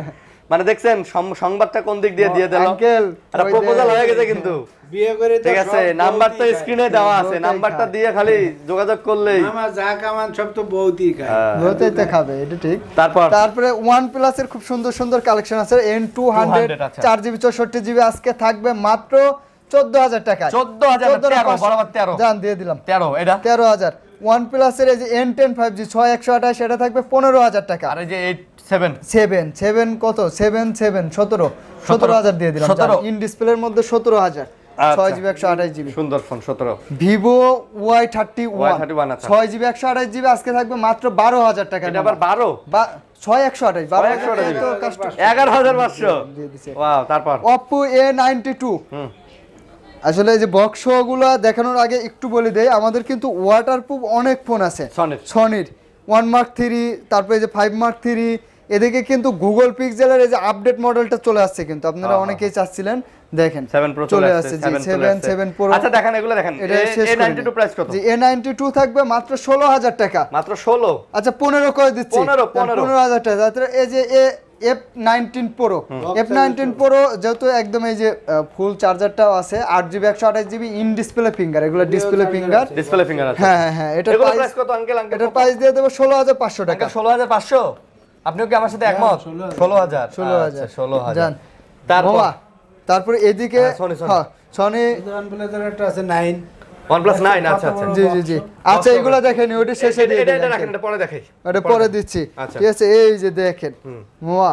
মানে দেখছেন সংবাদটা কোন দিক দিয়ে দিয়ে দিল, আঙ্কেল এটা প্রপোজাল হয়ে গেছে কিন্তু। বিয়ে করে তো ঠিক আছে, সব নাম্বার তো বউতেই স্ক্রিনে দেওয়া আছে, বউতেই নাম্বারটা খায়। দিয়ে খালি যোগাযোগ করলেই খায়। মামা যা কামান সব তো বউতেই খায়। হতেই তো খাবে, এটা ঠিক। তারপরে OnePlus এর খুব সুন্দর সুন্দর কালেকশন আছে, N200 আচ্ছা। 4GB 64GB, আজকে থাকবে মাত্র 14,000 টাকা। 14,000 13 বরাবর 13 জান দিয়ে দিলাম 13 এটা। 13,000। OnePlus এর এই যে N10 5G 6128, এটা থাকবে 15,000 টাকা। আর এই যে 87 7 কত 17,000 দিয়ে দিলাম। 17 ইন ডিসপ্লের মধ্যে 17,000, আচ্ছা। 6GB 128GB। সুন্দর ফোন 17। Vivo Y31 Y31 আচ্ছা। 6GB 128GB, আজকে থাকবে মাত্র 12,000 টাকা। এটা আবার 12 6128 6128 তো কাস্টমার 11,500 দিয়ে দিছে। ওয়াও। তারপর Oppo A92, আসলে এই যে বক্স গুলো দেখানোর আগে একটু বলে দেই, আমাদের কিন্তু ওয়াটারপ্রুফ অনেক ফোন আছে সনির 1 Mark 3, তারপরে এই যে 5 Mark 3, এদিকে কিন্তু গুগল পিক্সেলের এই যে আপডেট মডেলটা চলে আসছে, কিন্তু আপনারা অনেকেই চাচ্ছিলেন, দেখেন 7 Pro চলে আসছে, জি 7 Pro। আচ্ছা দেখেন এগুলো দেখেন, এটা শেষ করে A92 দিই। প্রাইস কত? জি A92 থাকবে মাত্র 16,000 টাকা। মাত্র 16। আচ্ছা 15 করে দিচ্ছি, 15,000 টাকা। তারপরে এই যে F19 Pro, F19 Pro যেহেতু একদম এই যে ফুল চার্জারটাও আছে, 8GB 128GB, in display finger, এগুলো ডিসপ্লে ফিঙ্গার। আছে। হ্যাঁ এটার প্রাইস কত আঙ্কেল? এটার প্রাইস দিয়ে দেব 16,500 টাকা। 16,500। আপনিও কি আমার সাথে একমত? 16,000 16,000 16,000 জান। তারপর তারপরে এদিকে Sony সনি OnePlus এর একটা আছে 9, OnePlus 9 আচ্ছা আচ্ছা। জি আচ্ছা, এগুলো দেখেনি, ওটা শেষে দিয়ে এটা দিই, রাখেন, এটা পরে দেখাই। ওটা পরে দিচ্ছি। আচ্ছা। ঠিক আছে, এই যে দেখেন মোয়া,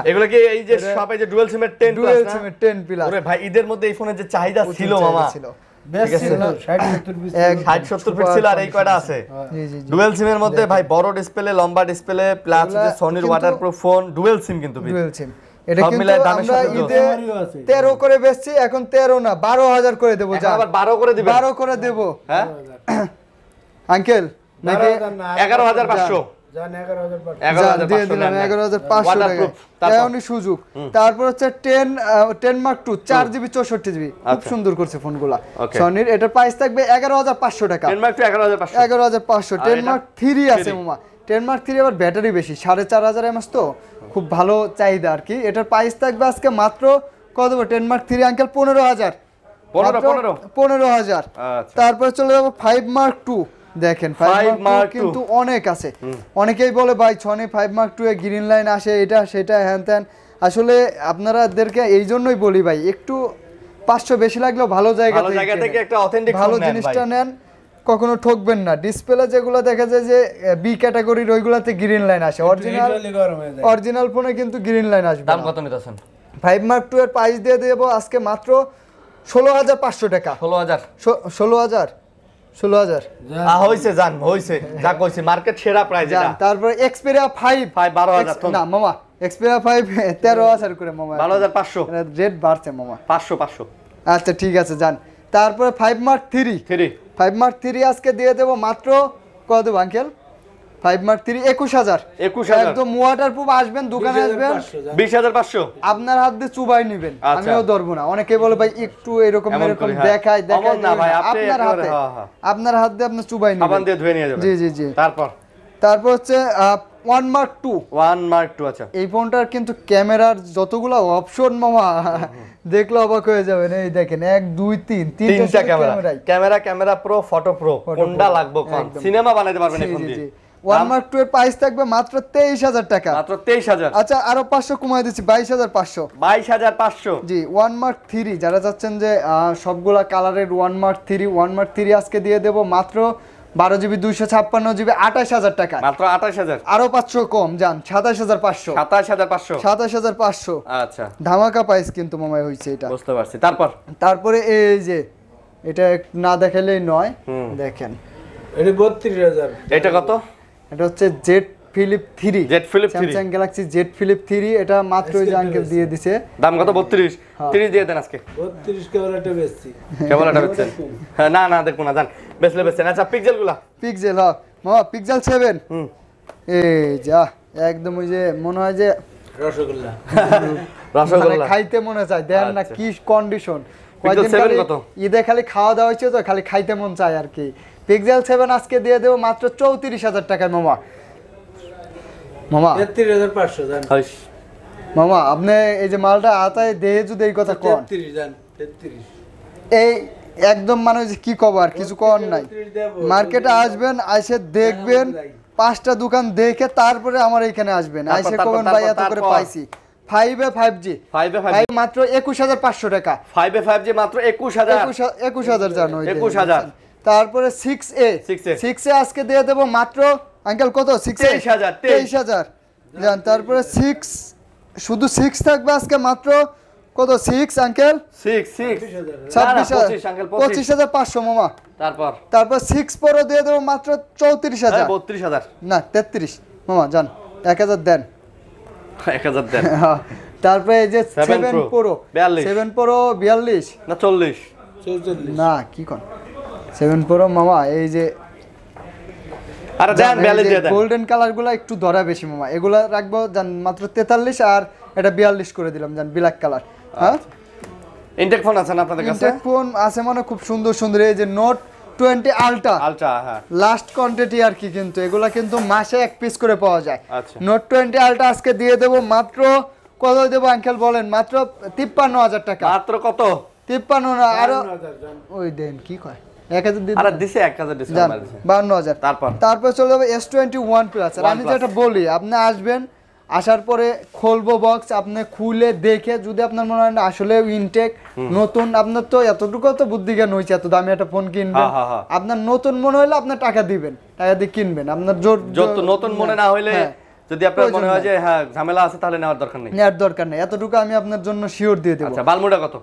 এগুলো কি এই যে সব এই যে ডুয়াল সিমের 10 প্লাস ডুয়াল না? সিমের 10 প্লাস। ওরে ভাই, ঈদের মধ্যে এই ফোনের যে চাহিদা ছিল মামা, বেশ ঠিক আছে। ছিল 60-70 পিস। 60-70 ফিট ছিল, আর এই কয়টা আছে জি ডুয়াল সিমের মধ্যে ভাই, বড় ডিসপ্লে, লম্বা ডিসপ্লে, প্লাস এগুলা যে সনির কিন্তু- ওয়াটারপ্রুফ ফোন, ডুয়াল সিম কিন্তু ডুয়াল সিম। এটা সব কিন্তু মিলায় দামের আমরা সাথে যোগ। ঈদে মেমোরিও আছে। 13 করে বেচছি, এখন 13 না 12,000 করে দেবো। এখন আবার 12 করে দিবেন? 12 করে দেবো হ্যাঁ আঙ্কেল নাকি? 11,500 জান 11,500। 11,500 দিয়ে দিলাম 11,500 টাকা। এমনই সুযোগ। তারপর হচ্ছে 10 Mark 2 4GB 64GB, খুব সুন্দর করছে ফোনগুলা সনির। এটার প্রাইস থাকবে 11,500 টাকা। 10 মার্ক টু 11,500 11,500। 10 Mark 3 আছে মামা, 10 Mark 3 আবার ব্যাটারি বেশি, 4,500 mAh, তো খুব ভালো চাহিদা আর কি। এটার প্রাইস থাকবে আজকে মাত্র কত দেবো? 10 Mark 3 আঙ্কেল 15,000। 15,000। আচ্ছা। তারপরে চলে যাবো 5 Mark 2, দেখেন 5 Mark 2 কিন্তু অনেক আছে। অনেকেই বলে ভাই Sony 5 Mark 2 a green line আসে, এটা সেটা হ্যান ত্যান। আসলে আপনারাদেরকে এই জন্যই বলি ভাই, একটু 500 বেশি লাগলেও ভালো জায়গা থেকে একটা অথেন্টিক ভালো জিনিসটা নেন, কখনো ঠকবেন না। ডিসপ্লে যেগুলো দেখা যায় যে বি ক্যাটাগরির, ওইগুলাতে গ্রিন লাইন আসে, অরিজিনাল ফোনে কিন্তু গ্রিন লাইন আসবে। দাম কত নিতেছেন? 5 Mark 2 এর প্রাইস দিয়ে দেবো আজকে মাত্র 16,500 টাকা। 16,000 16,000 হইছে জান, হইছে যা কইছে, মার্কেট সেরা প্রাইস এটা। তারপরে Xperia 5 12,000 না মামা, Xperia 5 13,000 করে মামা, 12,500 রেট বাড়ছে মামা। 500 আচ্ছা ঠিক আছে যান। তারপরে 5 Mark 3 আজকে দিয়ে দেবো মাত্র কত দেবো আঙ্কেল? 5 Mark 3 21,000। একদম ওয়াটারপ্রুফ, আসবেন দোকানে আসবেন 20,500 আপনার হাত দিয়ে চুবাই নেবেন, আমিও ধরবো না। অনেকে বলে ভাই একটু এরকম এরকম দেখাই না ভাই, আপনার হাতে, আপনার হাত দিয়ে আপনি চুবাই নেবেন, সাবান দিয়ে ধুয়ে নিয়ে যাবেন। জি। তারপর হচ্ছে 1 Mark 2। আচ্ছা। এই ফোনটার কিন্তু ক্যামেরার যতগুলো অপশন মামা, দেখলে অবাক হয়ে যাবেন। এই দেখেন 1 2 3 তিনটা ক্যামেরা প্রো, ফটো প্রো, কোনটা লাগবে কোন? সিনেমা বানাইতে পারবেন এখন দিয়ে। 1 Mark 2 এর প্রাইস থাকবে মাত্র 23,000 টাকা। মাত্র 23,000। আচ্ছা আরো 500 কমায় দিচ্ছি, 22,500। 22,500 জি। 1 Mark 3 যারা চাচ্ছেন যে সবগুলা কালারের 1 Mark 3 আজকে দিয়ে দেব মাত্র 12GB 256GB 28,000 টাকা। মাত্র 28,000। আরো 500 কম যান, 27,500। 27,500 আচ্ছা, ধামাকা প্রাইস কিন্তু মামাই হইছে এটা, বুঝতে পারছি। তারপরে এই যে এটা না দেখালেই নয়, দেখেন এটা 32,000। এটা কত? এটা হচ্ছে Z flip 3 Z flip 3 Samsung Galaxy Z flip 3 এটা মাত্র ওই যে আঙ্কেল দিয়ে দিছে। দাম কত? 32। 30 দিয়ে দেন আজকে। 32 কেবলটা বেশি। কেবলটা বেচছেন? হ্যাঁ, না না দেখো না, জান বেচলে বেচছেন। আচ্ছা পিক্সেলগুলা? পিক্সেল হ্যাঁ মামা, পিক্সেল 7 এই যা একদম ওই যে মনে হয় যে রসগোল্লা। রসগোল্লা খাইতে মনে চায়, দেন না কি কন্ডিশন। পিক্সেল 7 কত? ঈদে খালি খাওয়া দাওয়া হয়েছে তো খালি খাইতে মন চায় আর কি। পিক্সেল 7 আজকে দিয়ে দেবো মাত্র 34,000 টাকায় মামা। মামা 33,500 জান। হাইস মামা আপনি এই যে মালটা আতায় দেহে যদি এই কথা কন 33 জান, 33। এই একদম মানে যে কি কব আর কিছু কর নাই। মার্কেটে আসবেন, এসে দেখবেন 5টা দোকান দেখে তারপরে আমার এখানে আসবেন, এসে কবেন ভাই এত করে পাইছি। 5 এ 5G 5 মাত্র 21,500 টাকা। 5 এ 5G মাত্র 21,000। 21,000 জানো 21,000। তারপরে 6A 6A আজকে দিয়ে দেব মাত্র আঙ্কেল কত? 6A 23,000 জান। তারপরে 6 শুধু 6 থাকবে আজকে মাত্র কত? 6 আঙ্কেল 6 26,000 আঙ্কেল 25,500 মামা। তারপর 6 Pro দিয়ে দেব মাত্র 34,000 32,000 না 33 মামা জান। 1,000 দেন। 1,000 দেন। তারপরে এই যে 7 Pro 7 Pro 42 না 40 44। না কি কোন 7 Pro মামা এই যে আরে দেন 42 দিয়ে দেন। গোল্ডেন কালারগুলো একটু ধরা বেশি মামা, এগুলা রাখবো জান মাত্র 43 আর এটা 42 করে দিলাম জান ব্ল্যাক কালার। হ্যাঁ ইনটেক ফোন আছে না আপনাদের কাছে? ইনটেক ফোন আছে মানে খুব সুন্দর সুন্দর এই যে নোট 20 আলট্রা হ্যাঁ লাস্ট কোয়ান্টিটি আর কি, কিন্তু এগুলা কিন্তু মাসে এক পিস করে পাওয়া যায়। আচ্ছা। নোট 20 আলট্রা আজকে দিয়ে দেব মাত্র কত দেব আঙ্কেল বলেন? মাত্র 53,000 টাকা। মাত্র কত? 53 না আরো 52,000 জান। ওই দেন কি কয় 1,000 দিন আরে দিছে 1,000 ডিসকাউন্ট মার দিছে। 52,000। তারপর চলে যাবে S21 প্লাস। আর আমি যেটা বলি আপনি আসবেন, আসার পরে খুলবো বক্স, আপনি খুলে দেখে যদি আপনার মনে হয় না আসলে ইনটেক নতুন, আপনার তো এতটুকু তো বুদ্ধি জ্ঞান হয়েছে এত দামি একটা ফোন কিনবেন, আপনার নতুন মনে হলে আপনার টাকা দিবেন, টাকা দিয়ে কিনবেন। আপনার যত নতুন মনে না হইলে যদি আপনার মনে হয় যে হ্যাঁ ঝামেলা আছে তাহলে নেওয়ার দরকার নেই, এতটুকু আমি আপনার জন্য শিওর দিয়ে দেব। আচ্ছা বালমুডা কত?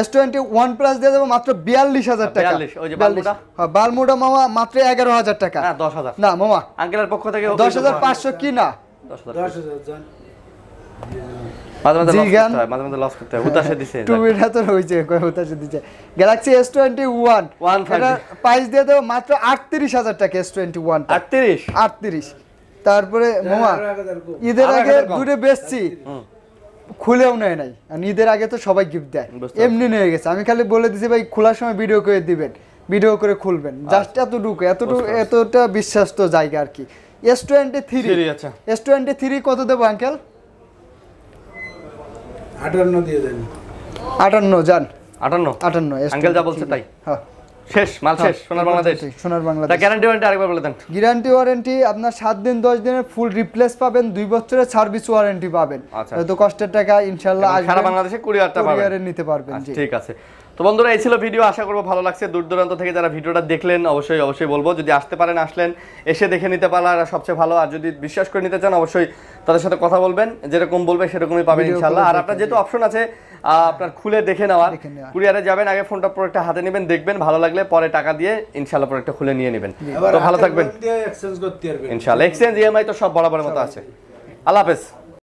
S21 প্লাস দিয়ে দেবো মাত্র 42,000 টাকা। 42 ওই যে বালমুডা? হ্যাঁ বালমুডা মামা মাত্র 11,000 টাকা। না 10,000 না মামা আঙ্কেলের পক্ষ থেকে 10,500 কি না 10,000 জান। মাঝে মাঝে লস করতে হয় উতাসে দিছে টুবিটা তো রয়েছে কয় উতাসে দিছে। গ্যালাক্সি S21 এটা প্রাইস দিয়ে দেব মাত্র 38,000 টাকা। S21 38। তারপরে মামা ঈদের আগে দুটো বেচছি, খুলেও নেয় নাই, আর ঈদের আগে তো সবাই গিফট দেয়, এমনি নিয়ে গেছে। আমি খালি বলে দিছি ভাই খোলার সময় ভিডিও করে দিবেন, ভিডিও করে খুলবেন, জাস্ট এতটা বিশ্বাস্ত জায়গা আর কি। S23 কত দেবো আঙ্কেল? 58 দিয়ে দেন। 58 জান। 58 আঙ্কেল যা বলছে তাই। হ্যাঁ শেষ মাল শেষ। সোনার বাংলাদেশ তা গ্যারান্টি ওয়ারেন্টি আরেকবার বলে দেন। গ্যারান্টি ওয়ারেন্টি আপনার 7 দিন 10 দিনের ফুল রিপ্লেস পাবেন, 2 বছরের সার্ভিস ওয়ারেন্টি পাবেন। তো কষ্টের টাকা ইনশাআল্লাহ সারা বাংলাদেশে কুরিয়ারটা পাবেন, কুরিয়ারে নিতে পারবেন। জি ঠিক আছে। তো বন্ধুরা এই ছিল ভিডিও, আশা করবো ভালো লাগছে। দূর দূরান্ত থেকে যারা ভিডিওটা দেখলেন অবশ্যই বলবো যদি আসতে পারেন আসলেন, এসে দেখে নিতে পারলে সবচেয়ে ভালো। আর যদি বিশ্বাস করে নিতে চান অবশ্যই তাদের সাথে কথা বলবেন, যেরকম বলবে সেরকমই পাবেন ইনশাআল্লাহ। আর আপনার যেহেতু অপশন আছে আপনার খুলে দেখে নেওয়ার, কুরিয়ারে যাবেন আগে ফোনটা প্রোডাক্টটা হাতে নেবেন, দেখবেন ভালো লাগলে পরে টাকা দিয়ে ইনশাআল্লাহ প্রোডাক্টটা খুলে নিয়ে নেবেন। তো ভালো থাকবেন এক্সচেঞ্জ করতে পারবেন ইনশাআল্লাহ। এক্সচেঞ্জ ইএমআই তো সব বরাবরের মতো আছে। আল্লাহ হাফেজ।